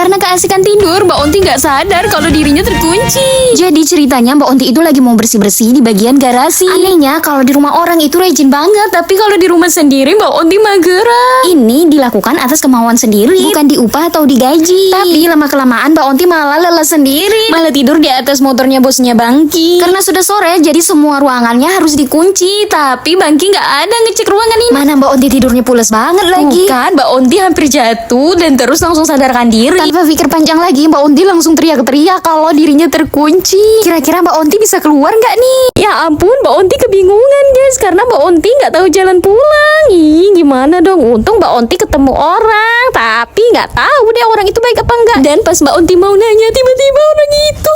Karena keasikan tidur, Mbak Onti nggak sadar kalau dirinya terkunci. Jadi ceritanya Mbak Onti itu lagi mau bersih-bersih di bagian garasi. Anehnya kalau di rumah orang itu rajin banget, tapi kalau di rumah sendiri Mbak Onti mageran. Ini dilakukan atas kemauan sendiri, bukan diupah atau digaji. Tapi lama-kelamaan Mbak Onti malah lelah sendiri, malah tidur di atas motornya bosnya Bangki. Karena sudah sore, jadi semua ruangannya harus dikunci. Tapi Bangki nggak ada ngecek ruangan ini. Mana Mbak Onti tidurnya pules banget lagi. Kan Mbak Onti hampir jatuh dan terus langsung sadarkan diri. Tanpa pikir panjang lagi, Mbak Onti langsung teriak-teriak kalau dirinya terkunci. Kira-kira Mbak Onti bisa keluar nggak nih? Ya ampun, Mbak Onti kebingungan guys, karena Mbak Onti nggak tahu jalan pulang. Ih, gimana dong? Untung Mbak Onti ketemu orang, tapi nggak tahu deh orang itu baik apa enggak. Dan pas Mbak Onti mau nanya, tiba-tiba orang itu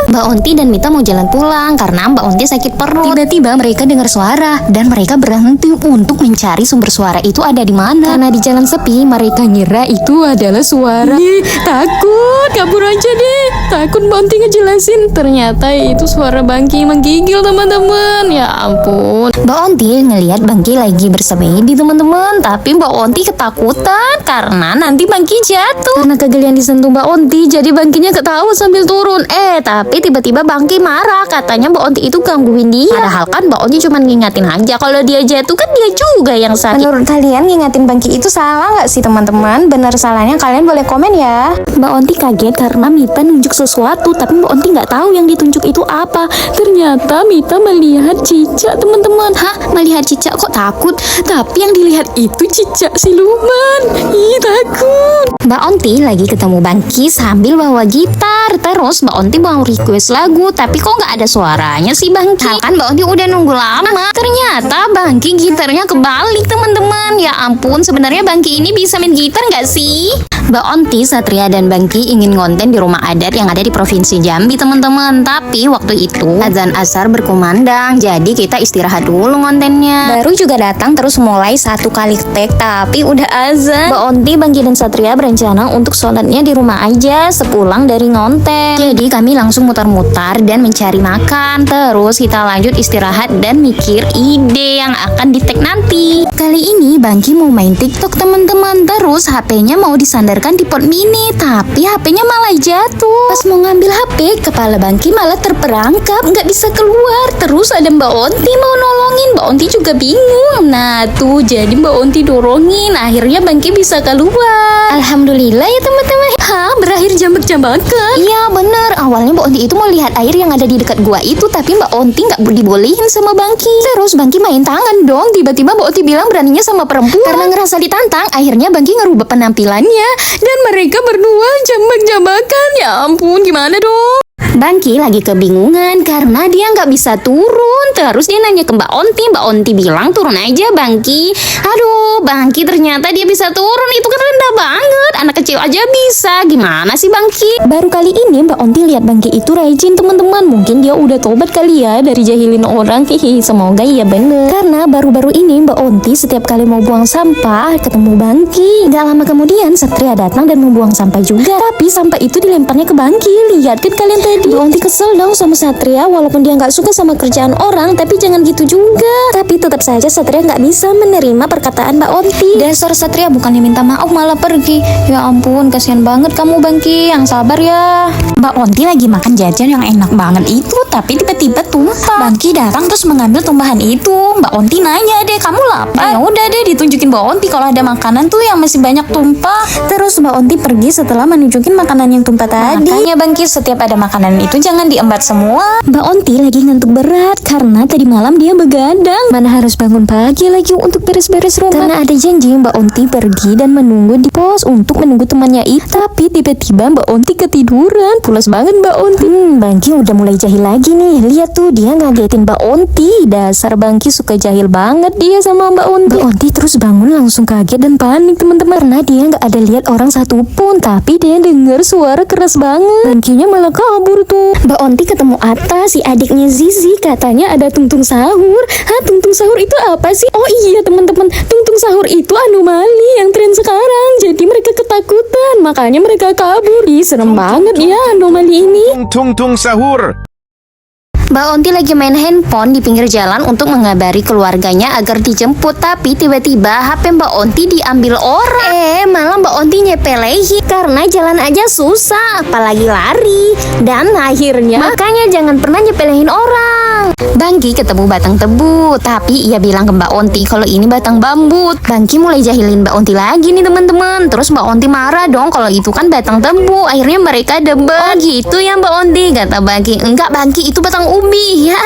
Mbak Onti dan Mita mau jalan pulang karena Mbak Onti sakit perut. Tiba-tiba mereka dengar suara dan mereka berhenti untuk mencari sumber suara itu ada di mana. Karena di jalan sepi, mereka ngira itu adalah suara. Takut, kabur aja deh. Takut Mbak Onti ngejelasin. Ternyata itu suara Bangki menggigil teman-teman. Ya ampun. Mbak Onti ngelihat Bangki lagi bersepedi teman-teman, tapi Mbak Onti ketakutan karena nanti Bangki jatuh. Karena kegelian disentuh Mbak Onti, jadi Bangkinya ketawa sambil turun. Tapi tiba-tiba Bangki marah, katanya Mbak Onti itu gangguin dia. Padahal kan Mbak Onti cuma ngingatin aja kalau dia jatuh kan dia juga yang sakit. Menurut kalian ngingatin Bangki itu salah nggak sih teman-teman? Benar salahnya kalian boleh komen ya. Mbak Onti kaget karena Mita nunjuk sesuatu, tapi Mbak Onti nggak tahu yang ditunjuk itu apa. Ternyata Mita melihat cicak teman-teman. Hah? Melihat cicak kok takut? Tapi yang dilihat itu cicak siluman. Ih, takut. Mbak Onti lagi ketemu Bangki sambil bawa gitar. Terus Mbak Onti mau request lagu, tapi kok nggak ada suaranya sih Bangki? Kan Mbak Onti udah nunggu lama. Ternyata Bangki gitarnya kebalik teman-teman. Ya ampun, sebenarnya Bangki ini bisa main gitar nggak sih? Mbak Onti, Satria, dan Bangki ingin ngonten di rumah adat yang ada di Provinsi Jambi teman-teman. Tapi waktu itu azan asar berkumandang, jadi kita istirahat dulu ngontennya. Baru juga datang terus mulai satu kali take, tapi udah azan. Mbak Onti, Bangki, dan Satria berencana untuk sholatnya di rumah aja sepulang dari ngonten. Jadi kami langsung mutar-mutar dan mencari makan. Terus kita lanjut istirahat dan mikir ide yang akan di take nanti. Kali ini Bangki mau main TikTok teman-teman. Terus HP-nya mau disandarkan di pot mini, tapi HP-nya malah jatuh. Pas mau ngambil HP, kepala Bangki malah terperangkap, nggak bisa keluar. Terus ada Mbak Onti mau nolongin, Mbak Onti juga bingung. Nah tuh, jadi Mbak Onti dorongin, akhirnya Bangki bisa keluar. Alhamdulillah ya teman-teman. Berakhir jambak-jambakan. Iya bener, awalnya Mbak Onti itu mau lihat air yang ada di dekat gua itu, tapi Mbak Onti nggak dibolehin sama Bangki. Terus Bangki main tangan dong, tiba-tiba Mbak Onti bilang beraninya sama perempuan. Karena ngerasa ditantang, akhirnya Bangki ngerubah penampilannya dan mereka berdua jambak-jambakan. Ya ampun, gimana dong? Bangki lagi kebingungan karena dia nggak bisa turun. Terus dia nanya ke Mbak Onti. Mbak Onti bilang turun aja Bangki. Aduh, Bangki ternyata dia bisa turun. Itu kan rendah banget. Anak kecil aja bisa. Gimana sih Bangki? Baru kali ini Mbak Onti lihat Bangki itu rajin teman-teman. Mungkin dia udah tobat kali ya dari jahilin orang. Hihi, semoga iya bener. Karena baru-baru ini Mbak Onti setiap kali mau buang sampah ketemu Bangki. Gak lama kemudian Satria datang dan mau buang sampah juga. Tapi sampah itu dilemparnya ke Bangki. Lihat kan kalian tadi. Mbak Onti kesel dong sama Satria, walaupun dia nggak suka sama kerjaan orang, tapi jangan gitu juga. Tapi tetap saja Satria nggak bisa menerima perkataan Mbak Onti. Dasar Satria bukannya minta maaf malah pergi. Ya ampun, kasihan banget kamu Bangki, yang sabar ya. Mbak Onti lagi makan jajan yang enak banget itu, tapi tiba-tiba tumpah. Bangki datang terus mengambil tumpahan itu. Mbak Onti nanya deh, kamu lapar? Ya udah deh, ditunjukin Mbak Onti kalau ada makanan tuh yang masih banyak tumpah. Terus Mbak Onti pergi setelah menunjukin makanan yang tumpah tadi. Makanya Bangki, setiap ada makanan itu jangan diembat semua. Mbak Onti lagi ngantuk berat karena tadi malam dia begadang. Mana harus bangun pagi lagi untuk beres-beres rumah. Karena ada janji, Mbak Onti pergi dan menunggu di pos untuk menunggu temannya itu. Tapi tiba-tiba Mbak Onti ketiduran. Pulas banget Mbak Onti. Bangki udah mulai jahil lagi nih. Lihat tuh, dia ngagetin Mbak Onti. Dasar Bangki suka jahil banget dia sama Mbak Onti. Mbak Onti terus bangun langsung kaget dan panik teman-teman. Karena dia nggak ada lihat orang satupun, tapi dia dengar suara keras banget. Bangkinya malah kabur tuh. Mbak Onti ketemu Atta, si adiknya Zizi, katanya ada tungtung sahur. Tungtung sahur itu apa sih? Oh iya teman-teman, tungtung sahur itu anomali yang tren sekarang. Jadi mereka ketakutan, makanya mereka kabur. Ih, serem banget ya anomali ini. Tung tung sahur. Mbak Onti lagi main handphone di pinggir jalan untuk mengabari keluarganya agar dijemput. Tapi tiba-tiba HP Mbak Onti diambil orang. Malah Mbak Onti nyepelehin karena jalan aja susah, apalagi lari. Dan akhirnya makanya jangan pernah nyepelehin orang. Bangki ketemu batang tebu, tapi ia bilang ke Mbak Onti kalau ini batang bambu. Bangki mulai jahilin Mbak Onti lagi nih teman-teman. Terus Mbak Onti marah dong kalau itu kan batang tebu. Akhirnya mereka debat. Gitu ya Mbak Onti, kata Bangki. Enggak Bangki, itu batang ubi. Ya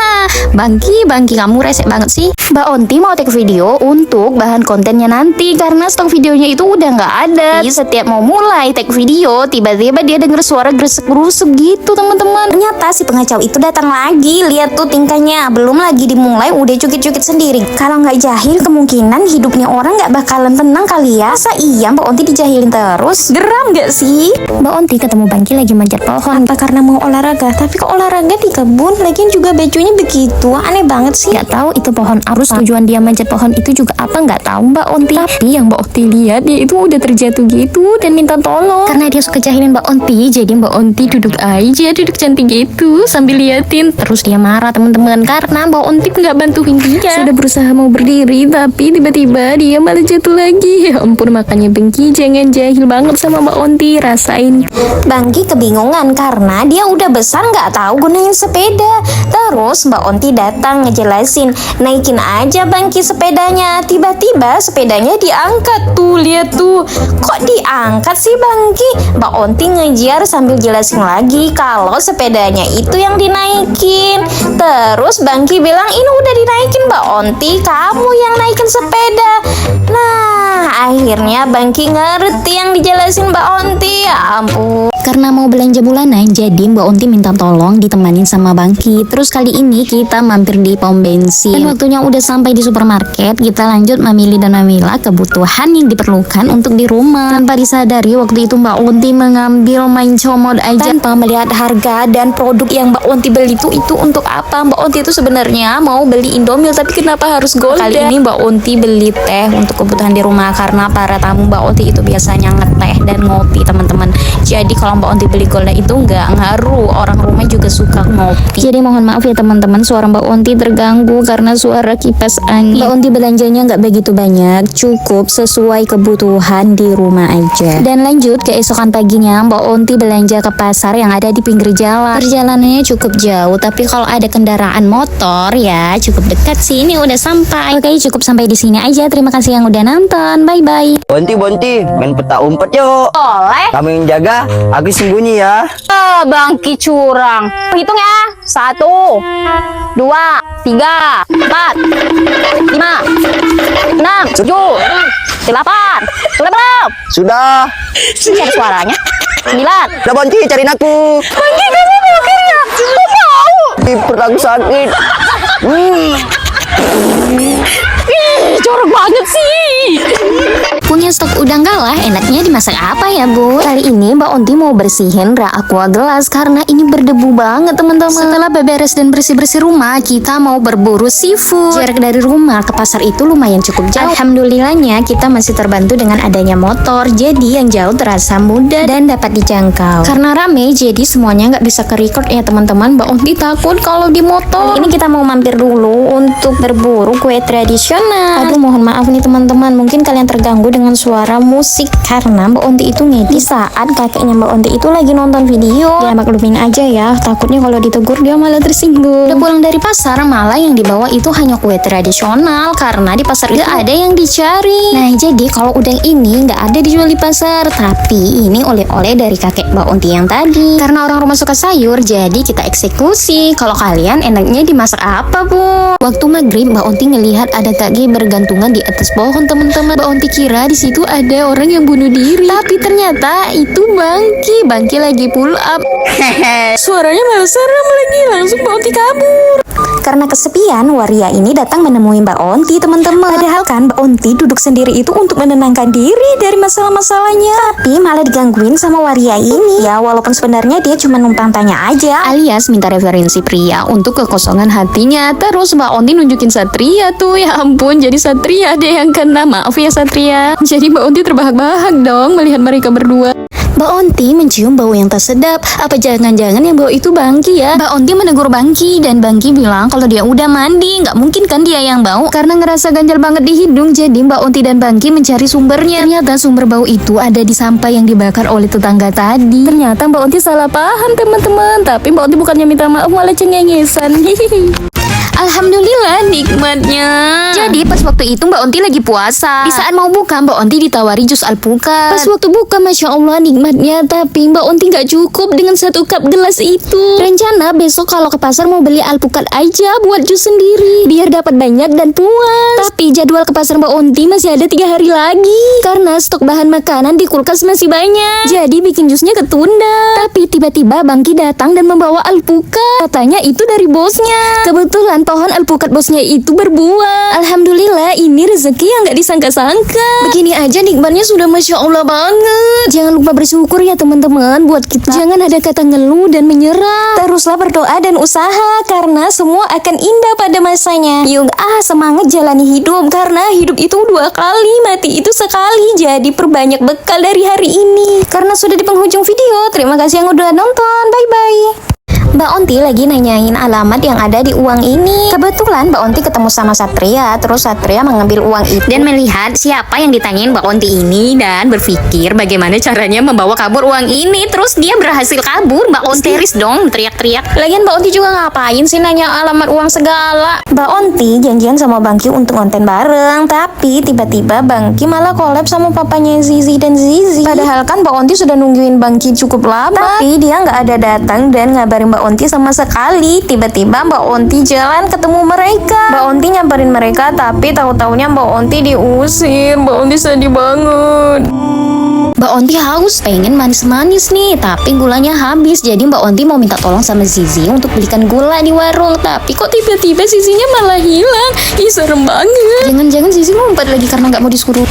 Bangki kamu resek banget sih. Mbak Onti mau take video untuk bahan kontennya nanti karena stok videonya itu udah nggak ada. Jadi setiap mau mulai take video, tiba-tiba dia denger suara gresek-grusuk gitu teman-teman. Ternyata si pengacau itu datang lagi. Lihat tuh tingkahnya, belum lagi dimulai udah cukit-cukit sendiri. Kalau nggak jahil kemungkinan hidupnya orang nggak bakalan tenang kali ya. Masa iya Mbak Onti dijahilin terus? Geram nggak sih? Mbak Onti ketemu Bangki lagi manjat pohon. Apa karena mau olahraga? Tapi kok olahraga di kebun? Lagian juga bajunya begitu, aneh banget sih. Nggak tahu itu pohon arus, tujuan dia manjat pohon itu juga apa nggak tahu Mbak Onti. Tapi yang Mbak Onti lihat dia itu udah terjatuh gitu dan minta tolong. Karena dia suka jahilin Mbak Onti, jadi Mbak Onti duduk aja, duduk cantik gitu sambil liatin. Terus dia marah teman-teman karena Mbak Onti nggak bantuin dia. Sudah berusaha mau berdiri tapi tiba-tiba dia malah jatuh lagi. Ya ampun, makanya Bangki jangan jahil banget sama Mbak Onti, rasain. Bangki kebingungan karena dia udah besar nggak tahu gunain sepeda. Terus Mbak Onti datang ngejelasin, naikin aja Bangki sepedanya. Tiba-tiba sepedanya diangkat tuh, lihat tuh. Kok diangkat sih Bangki? Mbak Onti ngejar sambil jelasin lagi kalau sepedanya itu yang dinaikin. Terus Bangki bilang, ini udah dinaikin Mbak Onti, kamu yang naikin sepeda. Nah, akhirnya Bangki ngerti yang dijelasin Mbak Onti. Ya ampun. Karena mau belanja bulanan, jadi Mbak Onti minta tolong ditemanin sama Bangki. Terus kali ini kita mampir di pom bensin. Dan waktunya udah sampai di supermarket, kita lanjut memilih dan memilah kebutuhan yang diperlukan untuk di rumah. Tanpa disadari waktu itu Mbak Onti mengambil main comot aja tanpa melihat harga dan produk yang Mbak Onti beli itu untuk apa. Mbak Onti itu sebenarnya mau beli Indomil, tapi kenapa harus Golda? Kali ini Mbak Onti beli teh untuk kebutuhan di rumah karena para tamu Mbak Onti itu biasanya ngeteh dan ngopi teman-teman. Jadi kalau Mbak Onti beli Golda itu nggak ngaruh, orang rumah juga suka ngopi. Jadi mohon maaf ya teman-teman, suara Mbak Onti terganggu karena suara kipas angin. Mbak Onti belanjanya nggak begitu banyak, cukup sesuai kebutuhan di rumah aja. Dan lanjut keesokan paginya, Mbak Onti belanja ke pasar yang ada di pinggir jalan. Perjalanannya cukup jauh, tapi kalau ada kendaraan motor ya cukup dekat sih. Ini udah sampai. Oke, cukup sampai di sini aja. Terima kasih yang udah nonton. Bye bye. Bonti, main peta umpet yuk. Boleh. Kamu yang jaga, aku sembunyi ya. Bangki curang. Hitung ya. 1, 2, 3, 4, 5, 6, 7, 8. Sudah belum? Sudah. Sini ada suaranya. 9. Udah Bonti, cariin aku. Bangki kamu akhirnya. Aku mau. Di perut aku sakit. Ih, jorok banget sih. Punya stok udang galah, enaknya dimasak apa ya Bu? Kali ini Mbak Onti mau bersihin rak aqua gelas karena ini berdebu banget teman-teman. Setelah beberes dan bersih-bersih rumah, kita mau berburu seafood. Jarak dari rumah ke pasar itu lumayan cukup jauh. Alhamdulillahnya kita masih terbantu dengan adanya motor, jadi yang jauh terasa mudah dan dapat dijangkau. Karena rame, jadi semuanya nggak bisa ke-record ya teman-teman. Mbak Onti takut kalau di motor. Kali ini kita mau mampir dulu untuk berburu kue tradisional. Aduh, mohon maaf nih teman-teman, mungkin kalian terganggu dengan suara musik karena Mbak Onti itu ngedit saat kakeknya Mbak Onti itu lagi nonton video. Ya maklumin aja ya, takutnya kalau ditegur dia malah tersinggung. Udah pulang dari pasar, malah yang dibawa itu hanya kue tradisional karena di pasar itu ada yang dicari. Nah jadi kalau udang ini nggak ada dijual di pasar, tapi ini oleh-oleh dari kakek Mbak Onti yang tadi. Karena orang rumah suka sayur, jadi kita eksekusi. Kalau kalian enaknya dimasak apa Bu? Waktu maghrib Mbak Onti ngelihat ada kaki bergantungan di atas pohon teman-teman. Mbak Onti kira di situ ada orang yang bunuh diri, tapi ternyata itu Bangki lagi pull up. Suaranya malah serem lagi, langsung Mbak Onti kabur. Karena kesepian, waria ini datang menemui Mbak Onti, teman-teman. Padahal kan Mbak Onti duduk sendiri itu untuk menenangkan diri dari masalah-masalahnya. Tapi malah digangguin sama waria ini. Ya, walaupun sebenarnya dia cuma numpang tanya aja, alias minta referensi pria untuk kekosongan hatinya. Terus Mbak Onti nunjukin Satria tuh. Ya ampun, jadi Satria deh yang kena. Maaf ya Satria. Jadi Mbak Onti terbahak-bahak dong melihat mereka berdua. Mbak Onti mencium bau yang tak sedap. Apa jangan-jangan yang bau itu Bangki ya? Mbak Onti menegur Bangki dan Bangki bilang kalau dia udah mandi. Nggak mungkin kan dia yang bau karena ngerasa ganjal banget di hidung. Jadi Mbak Onti dan Bangki mencari sumbernya. Ternyata sumber bau itu ada di sampah yang dibakar oleh tetangga tadi. Ternyata Mbak Onti salah paham teman-teman. Tapi Mbak Onti bukannya minta maaf malah cengengesan. Alhamdulillah nikmatnya. Jadi pas waktu itu Mbak Onti lagi puasa. Di saat mau buka Mbak Onti ditawari jus alpukat. Pas waktu buka Masya Allah nikmatnya. Tapi Mbak Onti gak cukup dengan 1 cup gelas itu. Rencana besok kalau ke pasar mau beli alpukat aja buat jus sendiri biar dapat banyak dan puas. Tapi jadwal ke pasar Mbak Onti masih ada 3 hari lagi. Karena stok bahan makanan di kulkas masih banyak. Jadi bikin jusnya ketunda. Tapi tiba-tiba Bangki datang dan membawa alpukat. Katanya itu dari bosnya. Kebetulan pohon alpukat bosnya itu berbuah. Alhamdulillah ini rezeki yang gak disangka-sangka. Begini aja nikmatnya sudah Masya Allah banget. Jangan lupa bersyukur ya teman-teman buat kita. Jangan ada kata ngeluh dan menyerah. Teruslah berdoa dan usaha karena semua akan indah pada masanya. Yuk semangat jalani hidup karena hidup itu 2 kali, mati itu sekali. Jadi perbanyak bekal dari hari ini. Karena sudah di penghujung video. Terima kasih yang udah nonton. Bye-bye. Mbak Onti lagi nanyain alamat yang ada di uang ini. Kebetulan Mbak Onti ketemu sama Satria. Terus Satria mengambil uang itu dan melihat siapa yang ditanyain Mbak Onti ini dan berpikir bagaimana caranya membawa kabur uang ini. Terus dia berhasil kabur. Mbak Onti histeris dong, teriak-teriak. Lagian Mbak Onti juga ngapain sih nanya alamat uang segala? Mbak Onti janjian sama Bangki untuk konten bareng. Tapi tiba-tiba Bangki malah collab sama papanya Zizi dan Zizi. Padahal kan Mbak Onti sudah nungguin Bangki cukup lama. Tapi dia nggak ada datang dan ngabarin Mbak Onti sama sekali. Tiba-tiba Mbak Onti jalan ketemu mereka. Mbak Onti nyamperin mereka tapi tahu-taunya Mbak Onti diusir. Mbak Onti sedih banget. Mbak Onti haus, pengen manis-manis nih, tapi gulanya habis. Jadi Mbak Onti mau minta tolong sama Zizi untuk belikan gula di warung. Tapi kok tiba-tiba Zizinya malah hilang. Ih serem banget. Jangan-jangan Zizi ngumpet lagi karena nggak mau disuruh.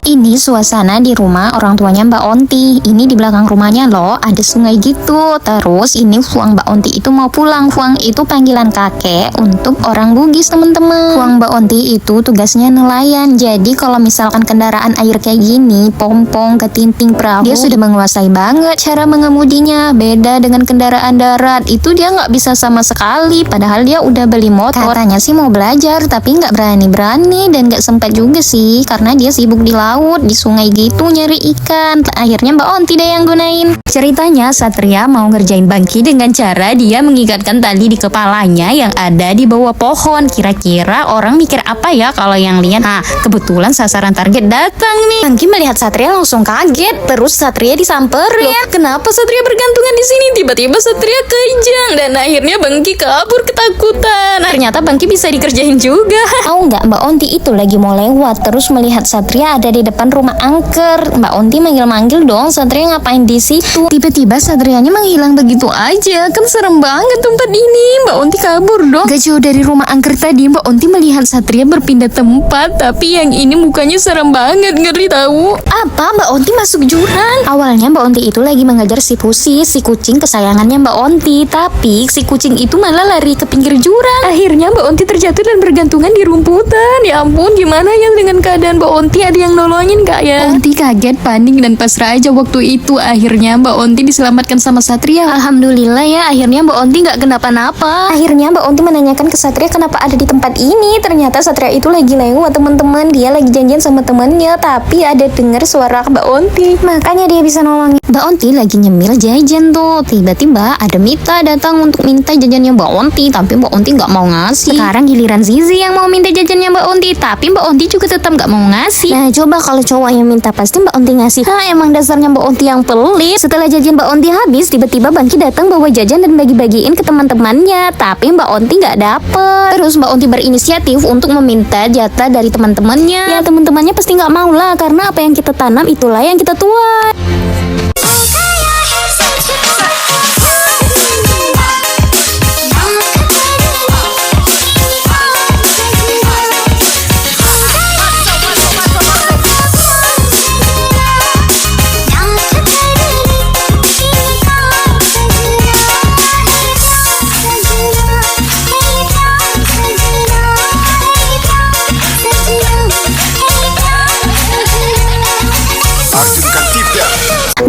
Ini suasana di rumah orang tuanya Mbak Onti. Ini di belakang rumahnya loh, ada sungai gitu. Terus ini Fuang Mbak Onti itu mau pulang. Fuang itu panggilan kakek untuk orang Bugis teman-teman. Fuang Mbak Onti itu tugasnya nelayan. Jadi kalau misalkan kendaraan air kayak gini, pompong, ketinting, perahu, dia sudah menguasai banget cara mengemudinya. Beda dengan kendaraan darat, itu dia nggak bisa sama sekali. Padahal dia udah beli motor. Katanya sih mau belajar, tapi nggak berani-berani dan nggak sempat juga sih, karena dia sibuk di laut, di sungai gitu nyari ikan. Akhirnya Mbak Onti deh yang gunain. Ceritanya Satria mau ngerjain Bangki dengan cara dia mengikatkan tali di kepalanya yang ada di bawah pohon. Kira-kira orang mikir apa ya kalau yang lihat? Nah, kebetulan sasaran target datang nih. Bangki melihat Satria langsung kaget. Terus Satria disamperin. Loh, kenapa Satria bergantungan di sini? Tiba-tiba Satria kejang dan akhirnya Bangki kabur ketakutan. Ternyata Bangki bisa dikerjain juga. Tahu nggak, Mbak Onti itu lagi mau lewat terus melihat Satria ada di depan rumah angker. Mbak Onti manggil-manggil dong, Satria ngapain di situ? Tiba-tiba Satrianya menghilang begitu aja. Kan serem banget tempat ini. Mbak Onti kabur dong. Gak jauh dari rumah angker tadi Mbak Onti melihat Satria berpindah tempat. Tapi yang ini mukanya serem banget, ngeri tahu. Apa? Mbak Onti masuk jurang. Awalnya Mbak Onti itu lagi mengejar si Pusi, si kucing kesayangannya Mbak Onti. Tapi si kucing itu malah lari ke pinggir jurang. Akhirnya Mbak Onti terjatuh dan bergantungan di rumputan. Ya ampun, gimana ya dengan keadaan Mbak Onti? Ada yang nolongin gak ya? Onti kaget, panik dan pasrah aja waktu itu. Akhirnya Mbak Onti diselamatkan sama Satria. Alhamdulillah ya, akhirnya Mbak Onti gak kenapa-napa. Akhirnya Mbak Onti menanyakan ke Satria kenapa ada di tempat ini. Ternyata Satria itu lagi lewat teman-teman. Dia lagi janjian sama temannya, tapi ada dengar suara Mbak Onti. Makanya dia bisa nolongin. Mbak Onti lagi nyemil jajan tuh. Tiba-tiba ada Mita datang untuk minta jajannya Mbak Onti, tapi Mbak Onti gak mau ngasih. Sekarang giliran Zizi yang mau minta jajannya Mbak Onti, tapi Mbak Onti juga tetap gak mau ngasih. Nah coba kalau cowok yang minta pasti Mbak Onti ngasih. Emang dasarnya Mbak Onti yang pelit. Setelah jajan Mbak Onti habis, tiba-tiba Bangki datang bawa jajan dan bagi-bagiin ke teman-temannya. Tapi Mbak Onti nggak dapet. Terus Mbak Onti berinisiatif untuk meminta jatah dari teman-temannya. Ya teman-temannya pasti nggak mau lah, karena apa yang kita tanam itulah yang kita tuai.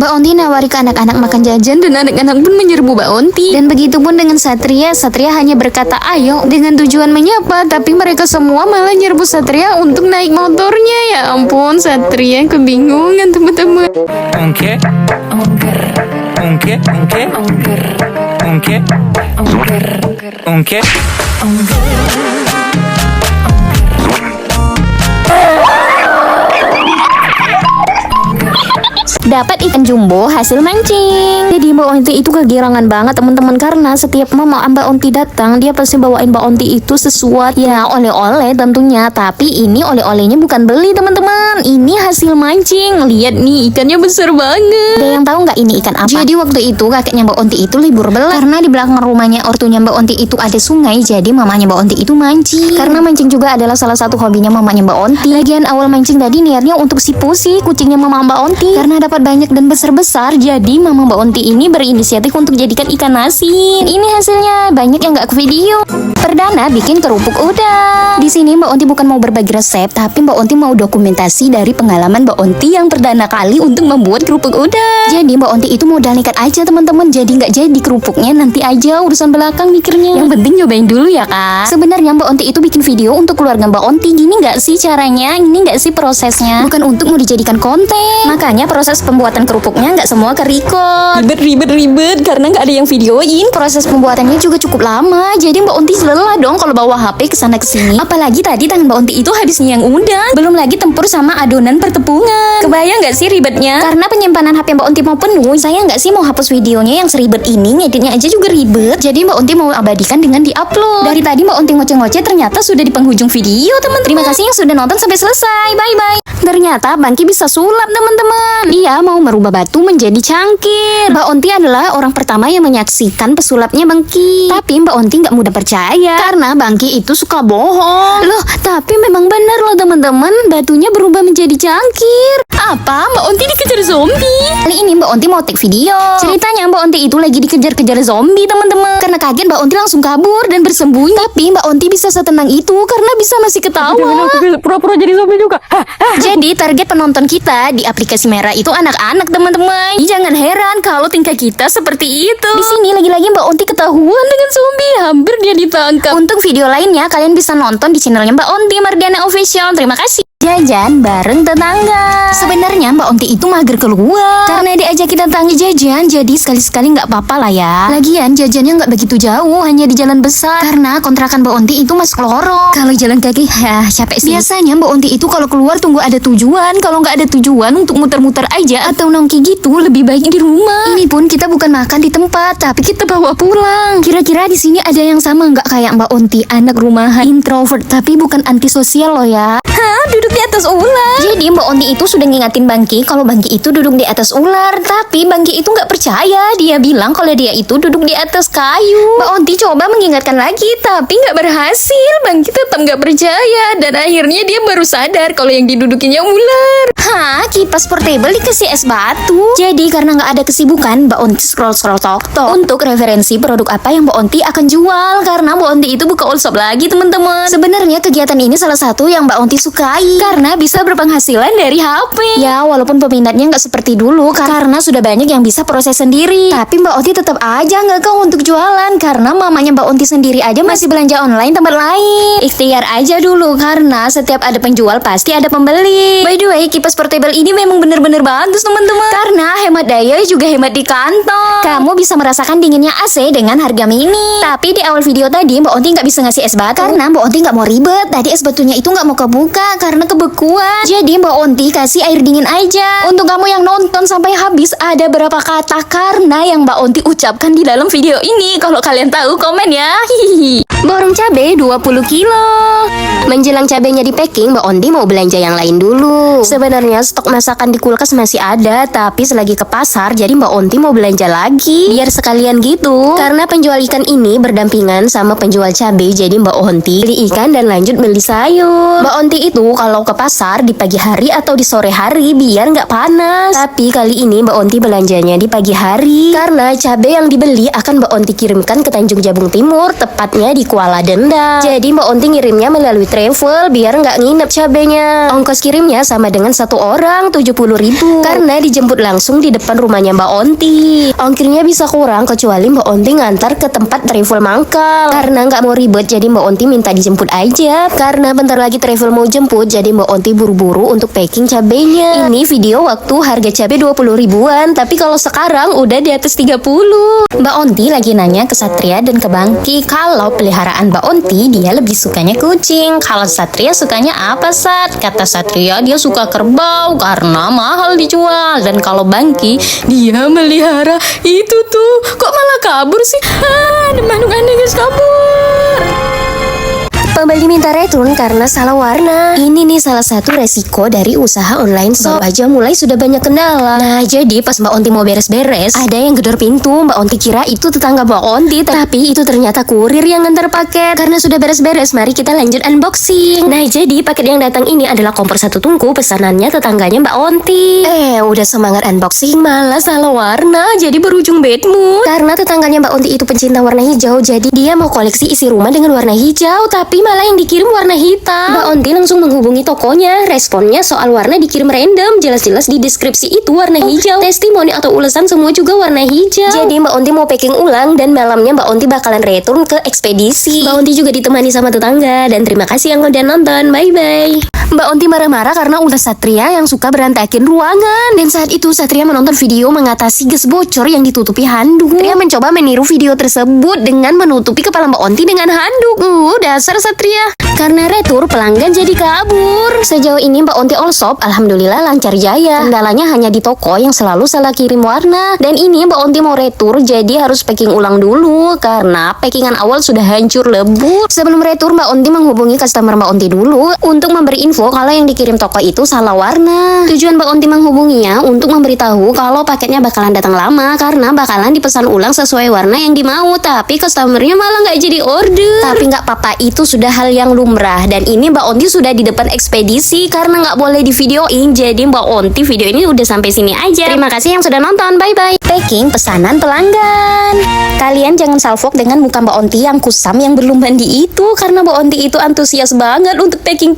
Mbak Onti nawari ke anak-anak makan jajan dan anak-anak pun menyerbu Mbak Onti. Dan begitu pun dengan Satria. Satria hanya berkata ayo dengan tujuan menyapa, tapi mereka semua malah nyerbu Satria untuk naik motornya. Ya ampun, Satria kebingungan teman-teman. Ungke, ungke, ungke, ungke, ungke, ungke. Dapat ikan jumbo hasil mancing. Jadi Mbak Onti itu kegirangan banget teman-teman, karena setiap mama Mbak Onti datang dia pasti bawain Mbak Onti itu sesuatu ya, oleh-oleh tentunya. Tapi ini oleh-olehnya bukan beli teman-teman, ini hasil mancing. Lihat nih ikannya besar banget. Ada yang tahu nggak ini ikan apa? Jadi waktu itu kakeknya Mbak Onti itu libur belah, karena di belakang rumahnya ortunya Mbak Onti itu ada sungai. Jadi mamanya Mbak Onti itu mancing, karena mancing juga adalah salah satu hobinya mamanya Mbak Onti. Lagian awal mancing tadi niatnya untuk si Pusi, kucingnya mama Mbak Onti, karena dapat banyak dan besar-besar. Jadi mama Mbak Onti ini berinisiatif untuk jadikan ikan asin. Ini hasilnya, banyak yang nggak ke video. Perdana bikin kerupuk udang. Di sini Mbak Onti bukan mau berbagi resep, tapi Mbak Onti mau dokumentasi dari pengalaman Mbak Onti yang perdana kali untuk membuat kerupuk udang. Jadi Mbak Onti itu modal nekat aja teman-teman. Jadi nggak jadi kerupuknya, nanti aja urusan belakang mikirnya. Yang penting nyobain dulu ya kak. Sebenarnya Mbak Onti itu bikin video untuk keluarga Mbak Onti. Gini nggak sih caranya? Ini nggak sih prosesnya? Bukan untuk mau dijadikan konten. Makanya proses pembuatan kerupuknya nggak semua ke-record. Ribet karena nggak ada yang videoin. Proses pembuatannya juga cukup lama. Jadi Mbak Onti lelah dong kalau bawa HP kesana kesini. Apalagi tadi tangan Mbak Onti itu habisnya yang udang. Belum lagi tempur sama adonan pertepungan. Kebayang nggak sih ribetnya? Karena penyimpanan HP Mbak Onti mau penuh. Saya nggak sih mau hapus videonya yang seribet ini. Ngeditnya aja juga ribet. Jadi Mbak Onti mau abadikan dengan diupload. Dari tadi Mbak Onti ngoceh-ngoceh, ternyata sudah di penghujung video teman-teman. Terima kasih yang sudah nonton sampai selesai. Bye-bye. Ternyata Bangki bisa sulap teman-teman. Dia mau merubah batu menjadi cangkir. Mbak Onti adalah orang pertama yang menyaksikan pesulapnya Bangki. Tapi Mbak Onti nggak mudah percaya, karena Bangki itu suka bohong. Loh, tapi memang benar loh teman-teman, batunya berubah menjadi cangkir. Apa? Mbak Onti dikejar zombie? Kali ini Mbak Onti mau take video. Ceritanya Mbak Onti itu lagi dikejar-kejar zombie teman-teman. Karena kaget Mbak Onti langsung kabur dan bersembunyi. Tapi Mbak Onti bisa setenang itu karena bisa masih ketawa. Pura-pura jadi zombie juga. Jadi target penonton kita di aplikasi merah itu anak-anak teman-teman. Jangan heran kalau tingkah kita seperti itu. Di sini lagi-lagi Mbak Onti ketahuan dengan zombie, hampir dia ditangkap. Untuk video lainnya kalian bisa nonton di channelnya Mbak Onti Mardiana Official. Terima kasih. Jajan bareng tetangga. Sebenarnya Mbak Onti itu mager keluar karena diajakin tetangga jajan, jadi sekali-sekali nggak apa-apa lah ya. Lagian jajannya nggak begitu jauh, hanya di jalan besar, karena kontrakan Mbak Onti itu masuk lorong. Kalau jalan kaki, capek sih. Biasanya Mbak Onti itu kalau keluar tunggu ada tujuan. Kalau nggak ada tujuan untuk muter-muter aja atau nongki gitu, lebih baik di rumah. Ini pun kita bukan makan di tempat, tapi kita bawa pulang. Kira-kira di sini ada yang sama nggak kayak Mbak Onti, anak rumahan, introvert, tapi bukan antisosial loh ya? Duduk di atas ular. Jadi Mbak Onti itu sudah ngingatin Bangki kalau Bangki itu duduk di atas ular, tapi Bangki itu nggak percaya. Dia bilang kalau dia itu duduk di atas kayu. Mbak Onti coba mengingatkan lagi, tapi nggak berhasil. Bangki tetap nggak percaya, dan akhirnya dia baru sadar kalau yang didudukinya ular. Kipas portable dikasih es batu. Jadi karena nggak ada kesibukan, Mbak Onti scroll TikTok untuk referensi produk apa yang Mbak Onti akan jual. Karena Mbak Onti itu buka all shop lagi teman-teman. Sebenarnya kegiatan ini salah satu yang Mbak Onti sukai, karena bisa berpenghasilan dari HP. Ya walaupun peminatnya nggak seperti dulu, karena sudah banyak yang bisa proses sendiri. Tapi Mbak Onti tetap aja nggak kau untuk jualan, karena mamanya Mbak Onti sendiri aja masih belanja online tempat lain. Ikhtiar aja dulu, karena setiap ada penjual pasti ada pembeli. By the way, kipas portable ini memang bener-bener bagus teman-teman, karena hemat daya juga hemat di kantong. Kamu bisa merasakan dinginnya AC dengan harga mini. Tapi di awal video tadi Mbak Onti nggak bisa ngasih es batu, karena Mbak Onti nggak mau ribet. Tadi es batunya itu nggak mau kebuka karena kebekuan. Jadi Mbak Onti kasih air dingin aja. Untuk kamu yang nonton sampai habis, ada berapa kata karena yang Mbak Onti ucapkan di dalam video ini. Kalau kalian tahu komen ya. Hihihi. Borong cabai 20 kilo. Menjelang cabainya di packing, Mbak Onti mau belanja yang lain dulu. Sebenarnya stok masakan di kulkas masih ada, tapi selagi ke pasar, jadi Mbak Onti mau belanja lagi. Biar sekalian gitu. Karena penjual ikan ini berdampingan sama penjual cabai, jadi Mbak Onti beli ikan dan lanjut beli sayur. Mbak Onti itu kalau ke pasar di pagi hari atau di sore hari biar nggak panas. Tapi kali ini Mbak Onti belanjanya di pagi hari, karena cabai yang dibeli akan Mbak Onti kirimkan ke Tanjung Jabung Timur, tepatnya di Kuala Denda. Jadi Mbak Onti ngirimnya melalui travel biar nggak nginep cabenya. Ongkos kirimnya sama dengan satu orang 70.000 karena dijemput langsung di depan rumahnya Mbak Onti. Ongkirnya bisa kurang kecuali Mbak Onti ngantar ke tempat travel mangkal. Karena nggak mau ribet jadi Mbak Onti minta dijemput aja. Karena bentar lagi travel mau jemput jadi Mbak Onti buru-buru untuk packing cabenya. Ini video waktu harga cabai 20 ribuan, tapi kalau sekarang udah di atas 30. Mbak Onti lagi nanya ke Satria dan ke Bangki kalau peliharaan Mbak Onti dia lebih sukanya kucing. Kalau Satria sukanya apa, Sat? Kata Satria dia suka kerbau karena mahal dijual. Dan kalau Bangki dia melihara itu tuh. Kok malah kabur sih? Ada manuk aneh guys kabur. Pembeli minta return karena salah warna. Ini nih salah satu resiko dari usaha online shop. Aja mulai sudah banyak kendala. Nah, jadi pas Mbak Onti mau beres-beres, ada yang gedor pintu. Mbak Onti kira itu tetangga Mbak Onti, tapi itu ternyata kurir yang ngantar paket. Karena sudah beres-beres, mari kita lanjut unboxing. Nah, jadi paket yang datang ini adalah kompor 1 tungku pesanannya tetangganya Mbak Onti. Udah semangat unboxing malah salah warna, jadi berujung bad mood. Karena tetangganya Mbak Onti itu pencinta warna hijau, jadi dia mau koleksi isi rumah dengan warna hijau, tapi malah yang dikirim warna hitam. Mbak Onti langsung menghubungi tokonya. Responnya soal warna dikirim random. Jelas-jelas di deskripsi itu warna hijau. Testimoni atau ulasan semua juga warna hijau. Jadi Mbak Onti mau packing ulang dan malamnya Mbak Onti bakalan return ke ekspedisi. Mbak Onti juga ditemani sama tetangga. Dan terima kasih yang udah nonton. Bye-bye. Mbak Onti marah-marah karena ulah Satria yang suka berantakin ruangan. Dan saat itu Satria menonton video mengatasi gas bocor yang ditutupi handuk. Satria mencoba meniru video tersebut dengan menutupi kepala Mbak Onti dengan handuk. Dasar Satria. Karena retur pelanggan jadi kabur. Sejauh ini Mbak Onti all shop alhamdulillah lancar jaya. Kendalanya hanya di toko yang selalu salah kirim warna. Dan ini Mbak Onti mau retur jadi harus packing ulang dulu karena packingan awal sudah hancur lebur. Sebelum retur Mbak Onti menghubungi customer Mbak Onti dulu untuk memberi info kalau yang dikirim toko itu salah warna. Tujuan Mbak Onti menghubunginya untuk memberitahu kalau paketnya bakalan datang lama karena bakalan dipesan ulang sesuai warna yang dimau. Tapi customernya malah nggak jadi order. Tapi nggak apa-apa, itu sudah hal yang lumrah. Dan ini Mbak Onti sudah di depan ekspedisi karena nggak boleh di videoin. Jadi Mbak Onti video ini udah sampai sini aja. Terima kasih yang sudah nonton. Bye bye. Packing pesanan pelanggan. Kalian jangan salfok dengan muka Mbak Onti yang kusam yang belum mandi itu karena Mbak Onti itu antusias banget untuk packing.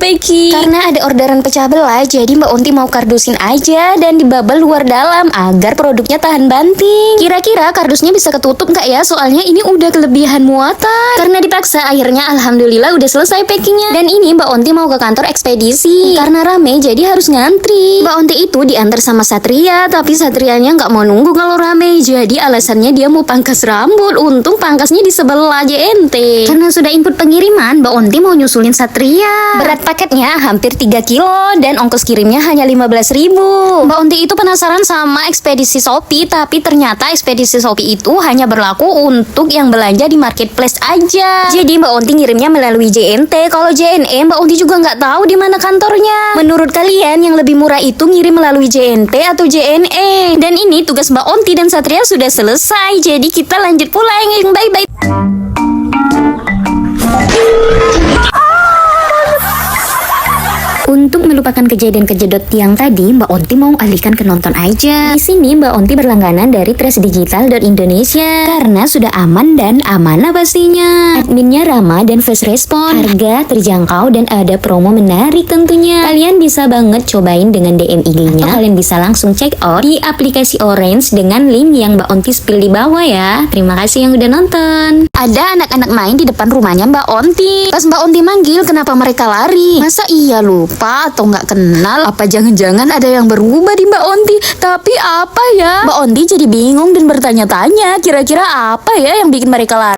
Karena ada orderan pecah belah, jadi Mbak Onti mau kardusin aja dan dibabel luar dalam agar produknya tahan banting. Kira-kira kardusnya bisa ketutup nggak ya? Soalnya ini udah kelebihan muatan. Karena dipaksa, akhirnya alhamdulillah udah selesai packingnya. Dan ini Mbak Onti mau ke kantor ekspedisi. Karena rame, jadi harus ngantri. Mbak Onti itu diantar sama Satria, tapi Satrianya nggak mau nunggu kalau rame. Jadi alasannya dia mau pangkas rambut. Untung pangkasnya di sebelah JNT. Karena sudah input pengiriman, Mbak Onti mau nyusulin Satria. Berat paketnya hampir 3 kilo dan ongkos kirimnya hanya 15.000. Mbak Onti itu penasaran sama ekspedisi Shopee, tapi ternyata ekspedisi Shopee itu hanya berlaku untuk yang belanja di marketplace aja. Jadi Mbak Onti ngirimnya melalui JNT. Kalau JNE Mbak Onti juga nggak tahu di mana kantornya. Menurut kalian yang lebih murah itu ngirim melalui JNT atau JNE? Dan ini tugas Mbak Onti dan Satria sudah selesai. Jadi kita lanjut pulang. Bye-bye. Untuk melupakan kejadian kejedot yang tadi, Mbak Onti mau alihkan ke nonton aja. Di sini Mbak Onti berlangganan dari trashdigital.indonesia karena sudah aman dan amanah pastinya. Adminnya ramah dan fast respon, harga terjangkau dan ada promo menarik tentunya. Kalian bisa banget cobain dengan DM IG-nya. Kalian bisa langsung check out di aplikasi Orange dengan link yang Mbak Onti spill di bawah ya. Terima kasih yang udah nonton. Ada anak-anak main di depan rumahnya Mbak Onti. Pas Mbak Onti manggil, kenapa mereka lari? Masa iya lupa atau nggak kenal? Apa jangan-jangan ada yang berubah di Mbak Onti? Tapi apa ya? Mbak Onti jadi bingung dan bertanya-tanya, kira-kira apa ya yang bikin mereka lari?